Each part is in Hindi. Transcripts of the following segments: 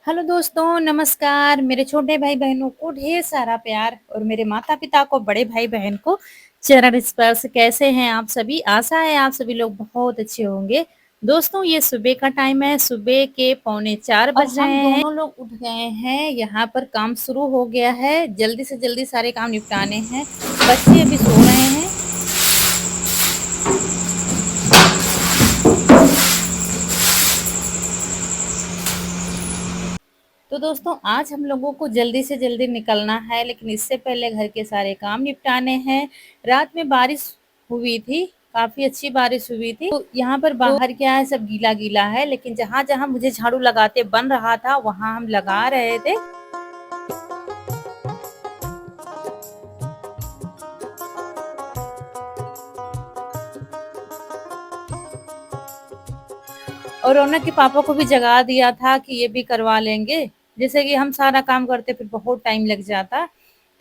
हेलो दोस्तों, नमस्कार। मेरे छोटे भाई-बहनों को ढेर सारा प्यार और मेरे माता-पिता को, बड़े भाई-बहन को चरण स्पर्श। कैसे हैं आप सभी? आशा है आप सभी लोग बहुत अच्छे होंगे। दोस्तों, ये सुबह का टाइम है, सुबह के पौने 4 और बज हम रहे हैं। दोनों लोग उठ गए हैं, यहाँ पर काम शुरू हो गया है, जल्दी से जल्दी सारे काम निपटाने हैं। बच्चे अभी सो रहे हैं। तो दोस्तों, आज हम लोगों को जल्दी से जल्दी निकलना है, लेकिन इससे पहले घर के सारे काम निपटाने हैं। रात में बारिश हुई थी, काफ़ी अच्छी बारिश हुई थी। तो यहाँ पर बाहर क्या है, सब गीला-गीला है, लेकिन जहाँ-जहाँ मुझे झाड़ू लगाते बन रहा था, वहाँ हम लगा रहे थे। और रौनक के पापा को भी जगा दिया था कि ये भी करवा लेंगे। जैसे कि हम सारा काम करते फिर बहुत टाइम लग जाता।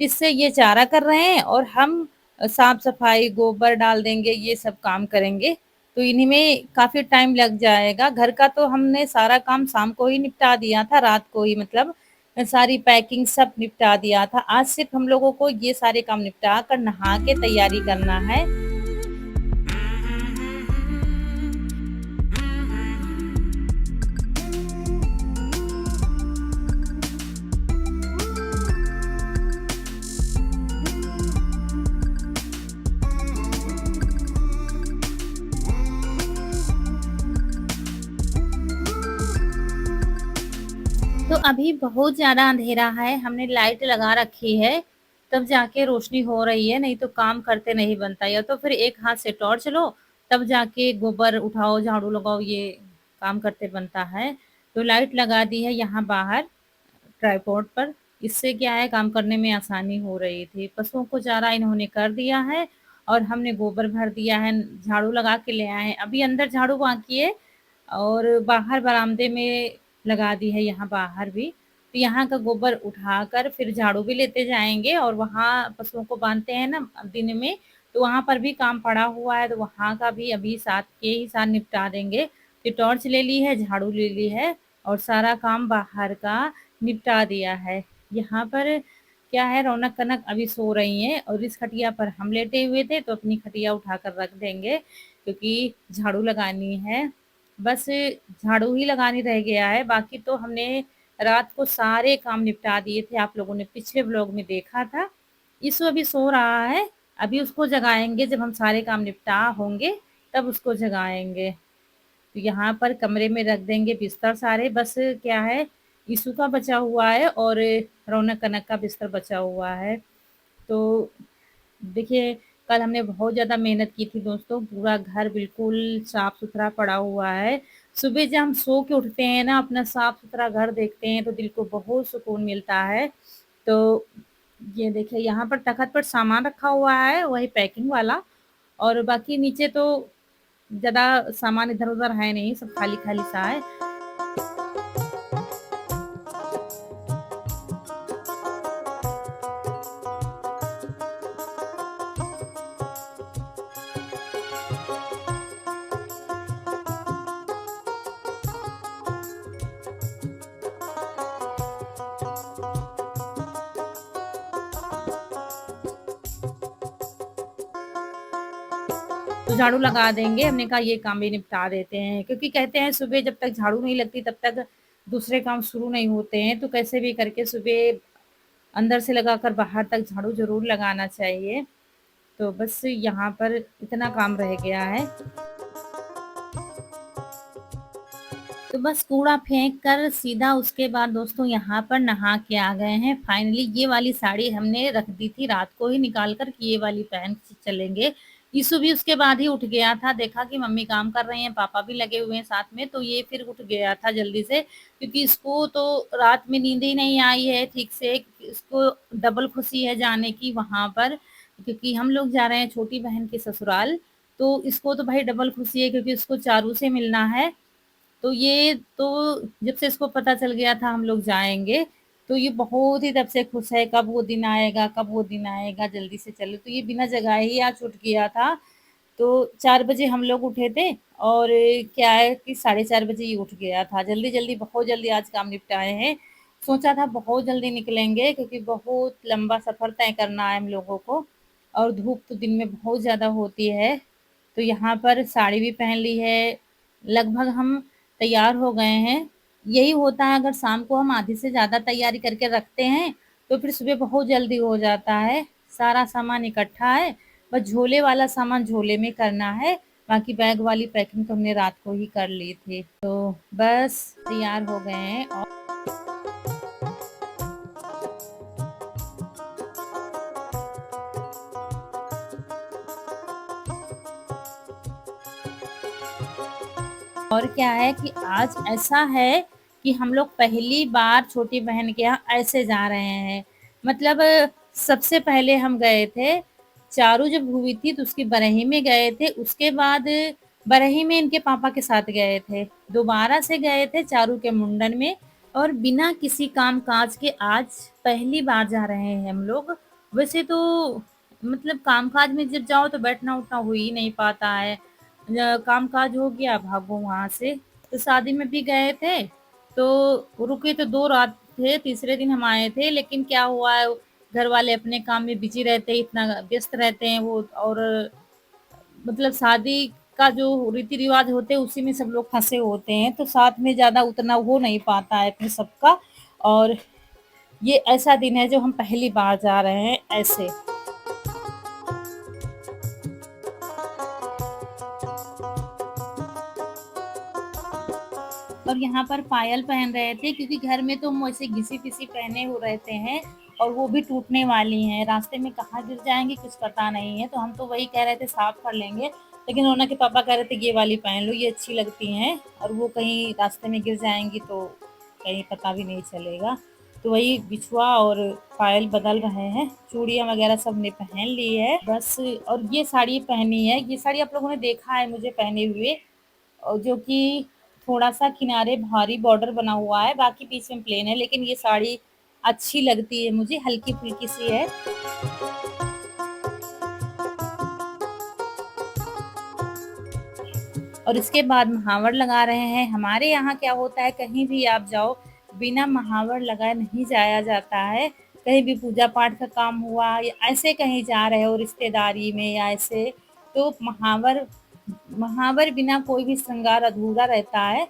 इससे ये चारा कर रहे हैं और हम साफ-सफाई, गोबर डाल देंगे, ये सब काम करेंगे। तो इन्हीं में काफ़ी टाइम लग जाएगा। घर का तो हमने सारा काम शाम को ही निपटा दिया था, रात को ही मतलब सारी पैकिंग सब निपटा दिया था। आज सिर्फ़ हम लोगों को ये सारे काम निपटा कर नहा के तैयारी करना है। तो अभी बहुत ज़्यादा अंधेरा है, हमने लाइट लगा रखी है, तब जाके रोशनी हो रही है, नहीं तो काम करते नहीं बनता। या तो फिर एक हाथ से टॉर्च लो, तब जाके गोबर उठाओ, झाड़ू लगाओ, ये काम करते बनता है। तो लाइट लगा दी है यहाँ बाहर ट्राइपॉड पर, इससे क्या है काम करने में आसानी हो रही थी। पशुओं को चारा इन्होंने कर दिया है और हमने गोबर भर दिया है, झाड़ू लगा के ले आए हैं। अभी अंदर झाड़ू बाकी है और बाहर बरामदे में लगा दी है यहाँ बाहर भी। तो यहाँ का गोबर उठाकर फिर झाड़ू भी लेते जाएँगे और वहाँ पशुओं को बाँधते हैं ना दिन में, तो वहाँ पर भी काम पड़ा हुआ है, तो वहाँ का भी अभी साथ के ही साथ निपटा देंगे। तो टॉर्च ले ली है, झाड़ू ले ली है और सारा काम बाहर का निपटा दिया है। यहाँ पर क्या है, रौनक-कनक अभी सो रही हैं और इस खटिया पर हम लेटे हुए थे, तो अपनी खटिया उठाकर रख देंगे क्योंकि झाड़ू लगानी है। बस झाड़ू ही लगानी रह गया है, बाकी तो हमने रात को सारे काम निपटा दिए थे, आप लोगों ने पिछले व्लॉग में देखा था। इशू अभी सो रहा है, अभी उसको जगाएँगे जब हम सारे काम निपटा होंगे, तब उसको जगाएँगे। तो यहाँ पर कमरे में रख देंगे बिस्तर सारे, बस क्या है ईशू का बचा हुआ है और रौनक-कनक का बिस्तर बचा हुआ है। तो देखिए, कल हमने बहुत ज़्यादा मेहनत की थी दोस्तों, पूरा घर बिल्कुल साफ-सुथरा पड़ा हुआ है। सुबह जब हम सो के उठते हैं ना, अपना साफ-सुथरा घर देखते हैं, तो दिल को बहुत सुकून मिलता है। तो ये देखिए, यहाँ पर तख़्त पर सामान रखा हुआ है, वही पैकिंग वाला और बाकी नीचे तो ज़्यादा सामान इधर-उधर है नहीं, सब खाली-खाली सा है। तो झाड़ू लगा देंगे, हमने कहा ये काम भी निपटा देते हैं क्योंकि कहते हैं सुबह जब तक झाड़ू नहीं लगती तब तक दूसरे काम शुरू नहीं होते हैं, तो कैसे भी करके सुबह अंदर से लगाकर बाहर तक झाड़ू ज़रूर लगाना चाहिए। तो बस यहाँ पर इतना काम रह गया है। तो बस कूड़ा फेंक कर सीधा उसके बाद दोस्तों यहाँ पर नहा के आ गए हैं। फाइनली ये वाली साड़ी हमने रख दी थी रात को ही निकाल कर कि ये वाली पहन के चलेंगे। यीशु भी उसके बाद ही उठ गया था, देखा कि मम्मी काम कर रही हैं, पापा भी लगे हुए हैं साथ में, तो ये फिर उठ गया था जल्दी से क्योंकि इसको तो रात में नींद ही नहीं आई है ठीक से। इसको डबल खुशी है जाने की वहाँ पर, क्योंकि हम लोग जा रहे हैं छोटी बहन के ससुराल, तो इसको तो भाई डबल खुशी है क्योंकि इसको चारू से मिलना है। तो ये तो जब से इसको पता चल गया था हम लोग जाएँगे, तो ये बहुत ही तब से खुश है, कब वो दिन आएगा, कब वो दिन आएगा, जल्दी से चलो। तो ये बिना जगाए ही आज उठ गया था। तो 4 बजे हम लोग उठे थे और क्या है कि साढ़े 4 बजे ही उठ गया था। जल्दी-जल्दी बहुत जल्दी आज काम निपटाए हैं। सोचा था बहुत जल्दी निकलेंगे क्योंकि बहुत लंबा सफ़र तय करना है हम लोगों को और धूप तो दिन में बहुत ज़्यादा होती है। तो यहाँ पर साड़ी भी पहन ली है, लगभग हम तैयार हो गए हैं। यही होता है अगर शाम को हम आधे से ज़्यादा तैयारी करके रखते हैं, तो फिर सुबह बहुत जल्दी हो जाता है। सारा सामान इकट्ठा है, बस झोले वाला सामान झोले में करना है, बाकी बैग वाली पैकिंग तो हमने रात को ही कर ली थी। तो बस तैयार हो गए हैं और क्या है कि आज ऐसा है कि हम लोग पहली बार छोटी बहन के यहाँ ऐसे जा रहे हैं। मतलब सबसे पहले हम गए थे, चारू जब हुई थी तो उसकी बरही में गए थे, उसके बाद बरही में इनके पापा के साथ गए थे। दोबारा से गए थे चारू के मुंडन में और बिना किसी काम-काज के आज पहली बार जा रहे हैं हम लोग। वैसे तो मतलब काम-काज में जब जाओ तो बैठना-उठना हो ही नहीं पाता है। काम-काज हो गया, भागो वहाँ से। तो शादी में भी गए थे, तो रुके तो 2 रात थे, तीसरे दिन हम आए थे, लेकिन क्या हुआ है, घर वाले अपने काम में बिज़ी रहते हैं, इतना व्यस्त रहते हैं वो और मतलब शादी का जो रीति-रिवाज होते हैं, उसी में सब लोग फँसे होते हैं, तो साथ में ज़्यादा उतना हो नहीं पाता है फिर सबका और ये ऐसा दिन है जो हम पहली बार जा रहे हैं ऐसे। और यहाँ पर पायल पहन रहे थे क्योंकि घर में तो हम वैसे घिसी-पिसी पहने हुए रहते हैं और वो भी टूटने वाली हैं। रास्ते में कहाँ गिर जाएँगी कुछ पता नहीं है, तो हम तो वही कह रहे थे साफ कर लेंगे, लेकिन रोना के पापा कह रहे थे ये वाली पहन लो, ये अच्छी लगती हैं और वो कहीं रास्ते में गिर जाएँगी तो कहीं पता भी नहीं चलेगा। तो वही बिछुआ और पायल बदल रहे हैं, चूड़ियाँ वगैरह सबने पहन ली है बस और ये साड़ी पहनी है, ये साड़ी आप लोगों ने देखा है मुझे पहने हुए और जो कि थोड़ा-सा किनारे भारी बॉर्डर बना हुआ है, बाकी बीच में प्लेन है, लेकिन ये साड़ी अच्छी लगती है मुझे, हल्की-फुल्की सी है। और इसके बाद महावर लगा रहे हैं। हमारे यहाँ क्या होता है कहीं भी आप जाओ, बिना महावर लगाए नहीं जाया जाता है। कहीं भी पूजा-पाठ का काम हुआ या ऐसे कहीं जा रहे हो रिश्तेदारी में या ऐसे, तो महावर महावर बिना कोई भी श्रृंगार अधूरा रहता है।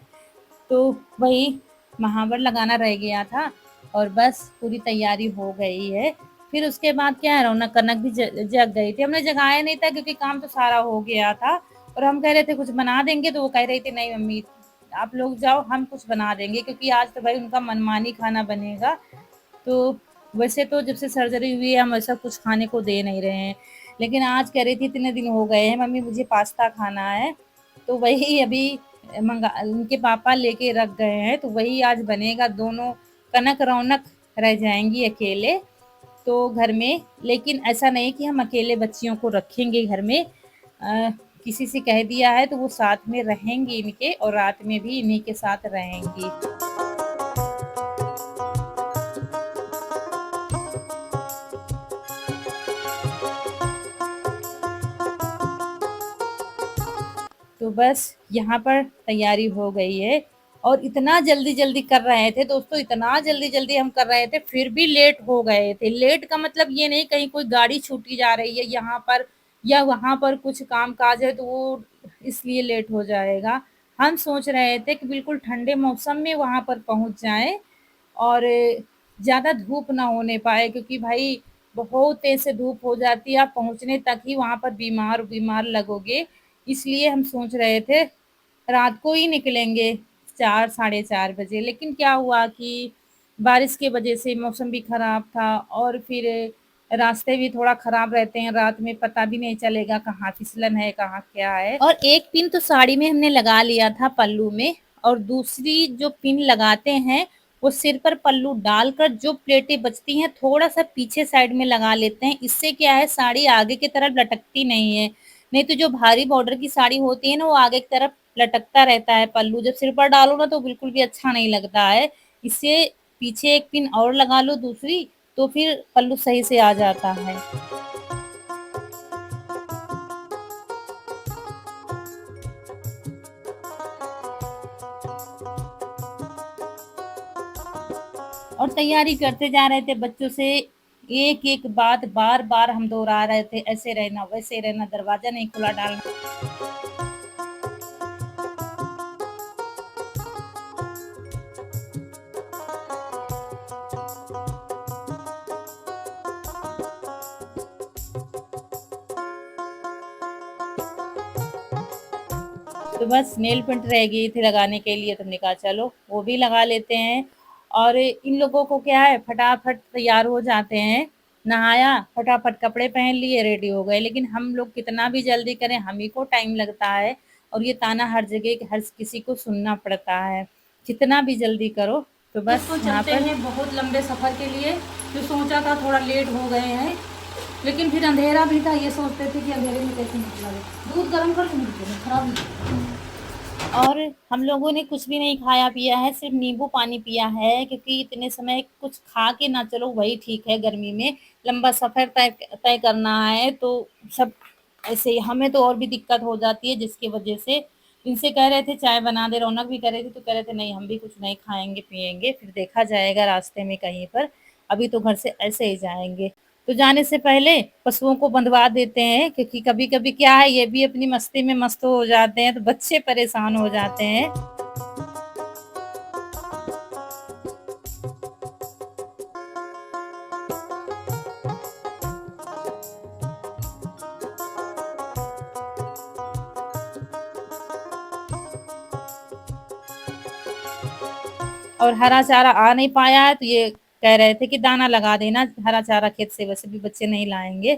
तो वही महावर लगाना रह गया था और बस पूरी तैयारी हो गई है। फिर उसके बाद क्या है रौनक-कनक भी जग गई थी। हमने जगाया नहीं था क्योंकि काम तो सारा हो गया था और हम कह रहे थे कुछ बना देंगे तो वो कह रही थी नहीं मम्मी आप लोग जाओ हम कुछ बना देंगे क्योंकि आज तो भाई उनका मनमानी खाना बनेगा। तो वैसे तो जब से सर्जरी हुई है हम ऐसा कुछ खाने को दे नहीं रहे हैं। लेकिन आज कह रही थी इतने दिन हो गए हैं मम्मी मुझे पास्ता खाना है। तो वही अभी मंगा उनके पापा लेके रख गए हैं तो वही आज बनेगा दोनों कनक रौनक रह जाएँगी अकेले। तो घर में लेकिन ऐसा नहीं कि हम अकेले बच्चियों को रखेंगे घर में। किसी से कह दिया है तो वो साथ में रहेंगी इनके और रात में भी इन्हीं के साथ रहेंगी। तो बस यहाँ पर तैयारी हो गई है और इतना जल्दी-जल्दी कर रहे थे दोस्तों, इतना जल्दी-जल्दी हम कर रहे थे, फिर भी लेट हो गए थे। लेट का मतलब ये नहीं कहीं कोई गाड़ी छूटी जा रही है यहाँ पर या वहाँ पर कुछ काम-काज है तो वो इसलिए लेट हो जाएगा। हम सोच रहे थे कि बिल्कुल ठंडे मौसम में वहाँ पर पहुँच जाएँ और ज़्यादा धूप ना होने पाए क्योंकि भाई बहुत तेज़ से धूप हो जाती है, आप पहुँचने तक ही वहाँ पर बीमार लगोगे। इसलिए हम सोच रहे थे रात को ही निकलेंगे 4 साढ़े 4 बजे, लेकिन क्या हुआ कि बारिश की वजह से मौसम भी खराब था और फिर रास्ते भी थोड़ा खराब रहते हैं, रात में पता भी नहीं चलेगा कहाँ फिसलन है, कहाँ क्या है। और एक पिन तो साड़ी में हमने लगा लिया था पल्लू में और दूसरी जो पिन लगाते हैं, वो सिर पर पल्लू डालकर जो प्लेटें बचती हैं, थोड़ा-सा पीछे साइड में लगा लेते हैं। इससे क्या है साड़ी आगे की तरफ लटकती नहीं है। नहीं तो जो भारी बॉर्डर की साड़ी होती है ना, वो आगे की तरफ लटकता रहता है पल्लू, जब सिर पर डालो ना तो बिल्कुल भी अच्छा नहीं लगता है। इससे पीछे एक पिन और लगा लो दूसरी, तो फिर पल्लू सही से आ जाता है। और तैयारी करते जा रहे थे बच्चों से, एक-एक बात बार-बार हम दोहरा रहे थे, ऐसे रहना, वैसे रहना, दरवाज़ा नहीं खुला डालना। तो बस नेल पेंट रह गई थी लगाने के लिए, तो हमने कहा चलो वो भी लगा लेते हैं। और इन लोगों को क्या है, फटाफट तैयार हो जाते हैं, नहाया, फटाफट कपड़े पहन लिए, रेडी हो गए। लेकिन हम लोग कितना भी जल्दी करें, हम ही को टाइम लगता है और ये ताना हर जगह हर किसी को सुनना पड़ता है, कितना भी जल्दी करो। तो बस दोस्तों यहाँ चलते पर हैं बहुत लंबे सफ़र के लिए। जो सोचा था थोड़ा लेट हो गए हैं, लेकिन फिर अंधेरा भी था, ये सोचते थे कि अंधेरे में कैसे निकला। दूध गर्म कर दूँ, खराब नहीं। और हम लोगों ने कुछ भी नहीं खाया पिया है, सिर्फ नींबू पानी पिया है, क्योंकि इतने समय कुछ खा के ना चलो वही ठीक है। गर्मी में लंबा सफर तय तय करना है तो सब ऐसे ही हमें तो और भी दिक्कत हो जाती है, जिसकी वजह से इनसे कह रहे थे चाय बना दे, रौनक भी कह रही थी, तो कह रहे थे नहीं हम भी कुछ नहीं खाएंगे पिएंगे, फिर देखा जाएगा रास्ते में कहीं पर, अभी तो घर से ऐसे ही जाएंगे। तो जाने से पहले पशुओं को बंधवा देते हैं, क्योंकि कभी-कभी क्या है, ये भी अपनी मस्ती में मस्त हो जाते हैं, तो बच्चे परेशान हो जाते हैं। और हरा चारा आ नहीं पाया है, तो ये कह रहे थे कि दाना लगा देना, हरा चारा खेत से वैसे भी बच्चे नहीं लाएँगे,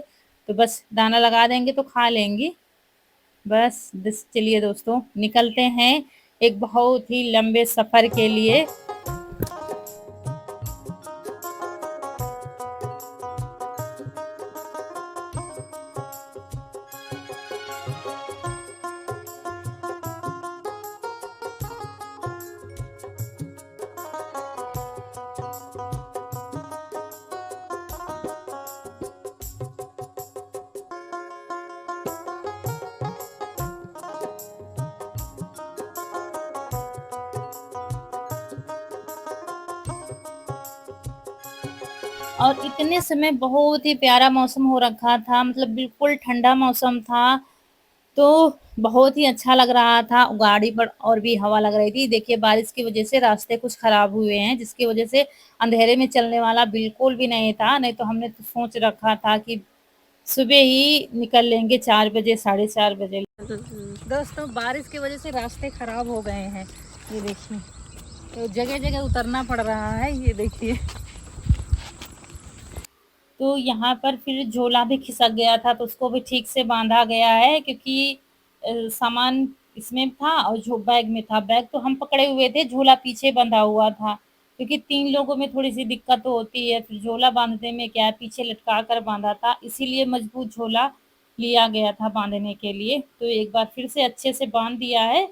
तो बस दाना लगा देंगे तो खा लेंगी। बस चलिए दोस्तों, निकलते हैं एक बहुत ही लंबे सफ़र के लिए। और इतने समय बहुत ही प्यारा मौसम हो रखा था, मतलब बिल्कुल ठंडा मौसम था, तो बहुत ही अच्छा लग रहा था। गाड़ी पर और भी हवा लग रही थी। देखिए बारिश की वज़ह से रास्ते कुछ खराब हुए हैं, जिसकी वज़ह से अंधेरे में चलने वाला बिल्कुल भी नहीं था, नहीं तो हमने तो सोच रखा था कि सुबह ही निकल लेंगे 4 बजे, साढ़े 4 बजे। दोस्तों बारिश की वज़ह से रास्ते खराब हो गए हैं, ये देखिए, तो जगह-जगह उतरना पड़ रहा है, ये देखिए। तो यहाँ पर फिर झोला भी खिसक गया था, तो उसको भी ठीक से बाँधा गया है, क्योंकि सामान इसमें था और जो बैग में था। बैग तो हम पकड़े हुए थे, झोला पीछे बंधा हुआ था, क्योंकि 3 लोगों में थोड़ी-सी दिक्कत तो होती है। फिर झोला बाँधने में क्या है, पीछे लटका कर बाँधा था, इसीलिए मजबूत झोला लिया गया था बाँधने के लिए। तो एक बार फिर से अच्छे से बाँध दिया है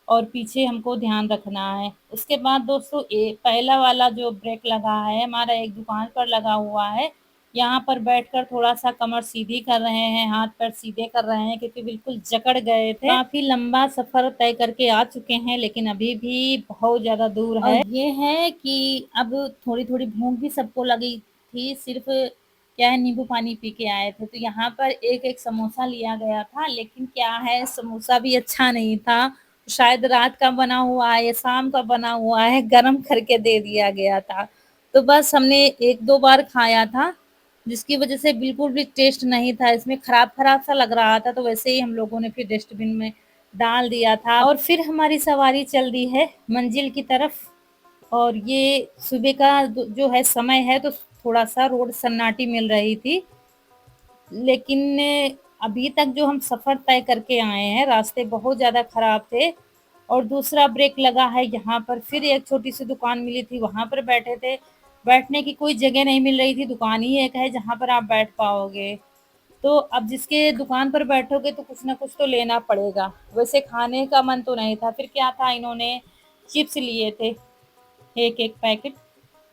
और पीछे हमको ध्यान रखना है। उसके बाद दोस्तों पहला वाला जो ब्रेक लगा है, हमारा एक दुकान पर लगा हुआ है, यहाँ पर बैठकर थोड़ा-सा कमर सीधी कर रहे हैं, हाथ-पैर सीधे कर रहे हैं, क्योंकि बिल्कुल जकड़ गए थे। काफ़ी लंबा सफ़र तय करके आ चुके हैं, लेकिन अभी भी बहुत ज़्यादा दूर है। और ये है कि अब थोड़ी-थोड़ी भूख भी सबको लगी थी, सिर्फ़ क्या है नींबू पानी पी के आए थे। तो यहाँ पर एक-एक समोसा लिया गया था, लेकिन क्या है समोसा भी अच्छा नहीं था, शायद रात का बना हुआ है या शाम का बना हुआ है, गरम करके दे दिया गया था। तो बस हमने 1-2 बार खाया था, जिसकी वजह से बिल्कुल भी टेस्ट नहीं था, इसमें खराब-खराब सा लग रहा था, तो वैसे ही हम लोगों ने फिर डस्टबिन में डाल दिया था। और फिर हमारी सवारी चल दी है मंजिल की तरफ। और ये सुबह का जो है समय है, तो थोड़ा-सा रोड सन्नाटी मिल रही थी। लेकिन अभी तक जो हम सफ़र तय करके आए हैं, रास्ते बहुत ज़्यादा खराब थे। और दूसरा ब्रेक लगा है यहाँ पर, फिर एक छोटी-सी दुकान मिली थी, वहाँ पर बैठे थे। बैठने की कोई जगह नहीं मिल रही थी, दुकान ही एक है जहाँ पर आप बैठ पाओगे। तो अब जिसके दुकान पर बैठोगे तो कुछ ना कुछ तो लेना पड़ेगा। वैसे खाने का मन तो नहीं था, फिर क्या था, इन्होंने चिप्स लिए थे, 1-1 पैकेट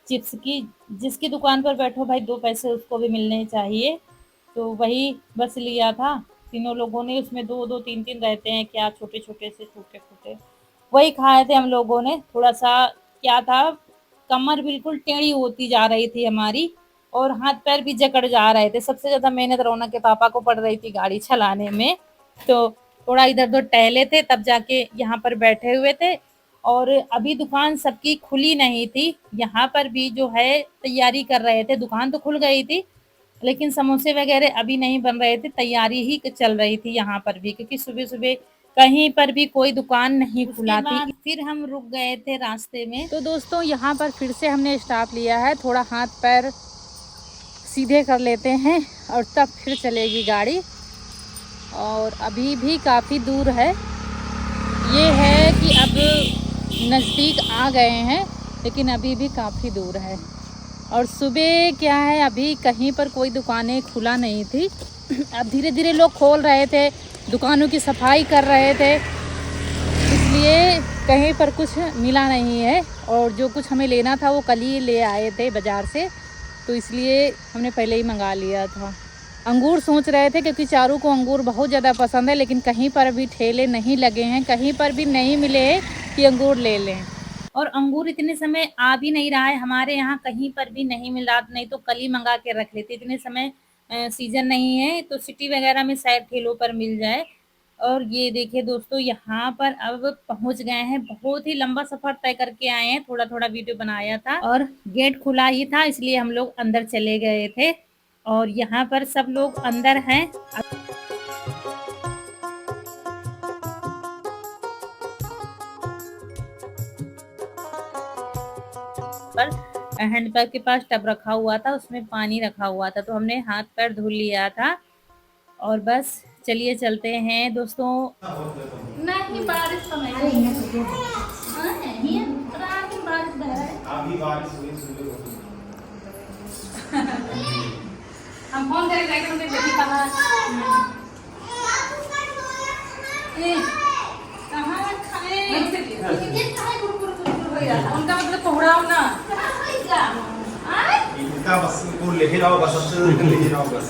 चिप्स की। जिसकी दुकान पर बैठो भाई 2 पैसे उसको भी मिलने चाहिए, तो वही बस लिया था। तीनों लोगों ने, उसमें 2-2 3-3 रहते हैं क्या, छोटे-छोटे से छोटे-छोटे, वही खाए थे हम लोगों ने। थोड़ा-सा क्या था, कमर बिल्कुल टेढ़ी होती जा रही थी हमारी और हाथ पैर भी जकड़ जा रहे थे। सबसे ज़्यादा मेहनत रौनक के पापा को पड़ रही थी गाड़ी चलाने में। तो थोड़ा इधर-उधर टहले थे तब जाके यहाँ पर बैठे हुए थे और अभी दुकान सबकी खुली नहीं थी। यहाँ पर भी जो है तैयारी कर रहे थे। दुकान तो खुल गई थी लेकिन समोसे वगैरह अभी नहीं बन रहे थे, तैयारी ही चल रही थी यहाँ पर भी क्योंकि सुबह-सुबह कहीं पर भी कोई दुकान नहीं खुला थी। फिर हम रुक गए थे रास्ते में। तो दोस्तों यहाँ पर फिर से हमने स्टॉप लिया है, थोड़ा हाथ पैर सीधे कर लेते हैं और तब फिर चलेगी गाड़ी। और अभी भी काफ़ी दूर है। ये है कि अब नज़दीक आ गए हैं लेकिन अभी भी काफ़ी दूर है। और सुबह क्या है अभी कहीं पर कोई दुकानें खुला नहीं थी। अब धीरे धीरे लोग खोल रहे थे, दुकानों की सफाई कर रहे थे, इसलिए कहीं पर कुछ मिला नहीं है। और जो कुछ हमें लेना था वो कल ही ले आए थे बाज़ार से, तो इसलिए हमने पहले ही मंगा लिया था। अंगूर सोच रहे थे क्योंकि चारू को अंगूर बहुत ज़्यादा पसंद है, लेकिन कहीं पर अभी ठेले नहीं लगे हैं, कहीं पर भी नहीं मिले हैं कि अंगूर ले लें। और अंगूर इतने समय आ भी नहीं रहा है, हमारे यहाँ कहीं पर भी नहीं मिल रहा, नहीं तो कल ही मंगा के रख लेते। इतने समय सीजन नहीं है तो सिटी वगैरह में शायद ठेलों पर मिल जाए। और ये देखिए दोस्तों यहाँ पर अब पहुँच गए हैं, बहुत ही लंबा सफ़र तय करके आए हैं। थोड़ा-थोड़ा वीडियो बनाया था और गेट खुला ही था इसलिए हम लोग अंदर चले गए थे और यहाँ पर सब लोग अंदर हैं। पर हैंडपैप के पास टब रखा हुआ था, उसमें पानी रखा हुआ था, तो हमने हाथ पैर धुल लिया था और बस चलिए चलते हैं दोस्तों। नहीं बारिश तो नहीं है, रात में बारिश बह रहा है। अभी बारिश हुई सुबह को। हम फोन करके जाके उनके बेटी कहाँ कहाँ खाए उनका मतलब कोहराओ ना इनका बस को लेके जाओ, बस सबसे लेके जाओ बस।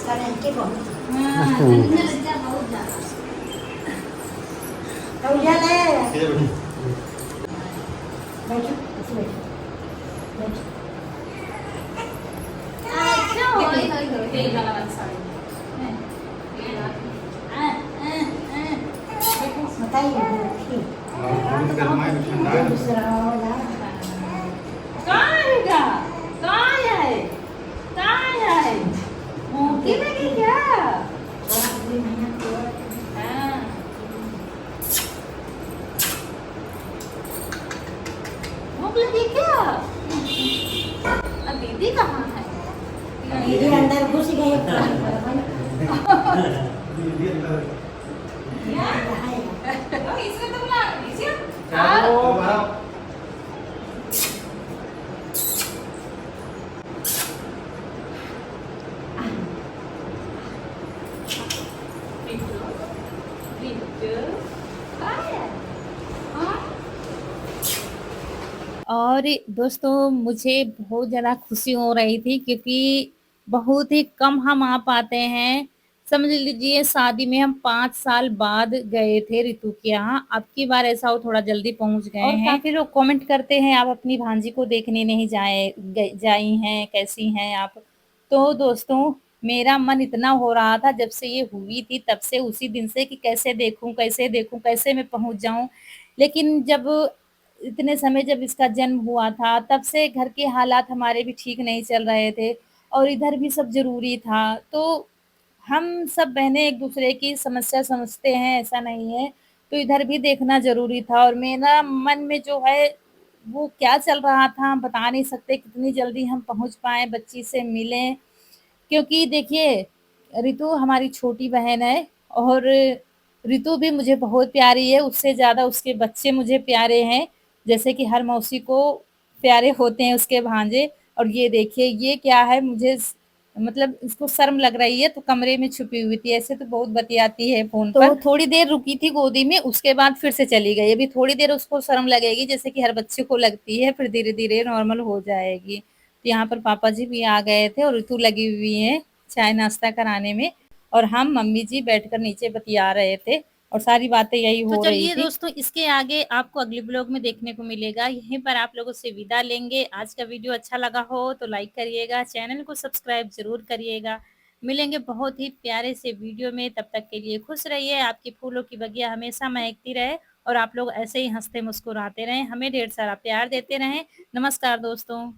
दीदी कहाँ है? दीदी अंदर घुस गई। इसमें तो बुला लीजिए। और दोस्तों मुझे बहुत ज़्यादा खुशी हो रही थी क्योंकि बहुत ही कम हम आ पाते हैं। समझ लीजिए शादी में हम 5 साल बाद गए थे रितु के यहाँ, अब की बार ऐसा हो थोड़ा जल्दी पहुँच गए हैं। काफ़ी लोग कमेंट करते हैं आप अपनी भांजी को देखने नहीं जाई हैं, कैसी हैं आप? तो दोस्तों मेरा मन इतना हो रहा था जब से ये हुई थी तब से, उसी दिन से कि कैसे देखूँ, कैसे देखूँ, कैसे मैं पहुँच जाऊँ। लेकिन जब इतने समय जब इसका जन्म हुआ था तब से घर के हालात हमारे भी ठीक नहीं चल रहे थे और इधर भी सब ज़रूरी था। तो हम सब बहनें एक-दूसरे की समस्या समझते हैं, ऐसा नहीं है। तो इधर भी देखना ज़रूरी था और मेरा मन में जो है वो क्या चल रहा था हम बता नहीं सकते, कितनी जल्दी हम पहुँच पाएँ, बच्ची से मिलें। क्योंकि देखिए रितु हमारी छोटी बहन है और रितु भी मुझे बहुत प्यारी है, उससे ज़्यादा उसके बच्चे मुझे प्यारे हैं, जैसे कि हर मौसी को प्यारे होते हैं उसके भांजे। और ये देखिए ये क्या है, मुझे मतलब इसको शर्म लग रही है तो कमरे में छुपी हुई थी, ऐसे तो बहुत बतियाती है फ़ोन पर। तो थोड़ी देर रुकी थी गोदी में, उसके बाद फिर से चली गई। अभी थोड़ी देर उसको शर्म लगेगी जैसे कि हर बच्चे को लगती है, फिर धीरे-धीरे नॉर्मल हो जाएगी। तो यहाँ पर पापा जी भी आ गए थे और रितु लगी हुई है चाय नाश्ता कराने में और हम मम्मी जी बैठकर नीचे बतिया रहे थे। और सारी बातें यही तो हो रही चलिए थी। दोस्तों, इसके आगे आपको अगले ब्लॉग में देखने को मिलेगा। यहीं पर आप लोगों से विदा लेंगे। आज का वीडियो अच्छा लगा हो तो लाइक करिएगा, चैनल को सब्सक्राइब जरूर करिएगा। मिलेंगे बहुत ही प्यारे से वीडियो में, तब तक के लिए खुश रहिए। आपकी फूलों की बगिया हमेशा महकती रहे और आप लोग ऐसे ही हंसते मुस्कुराते रहें, हमें ढेर सारा प्यार देते रहें। नमस्कार दोस्तों।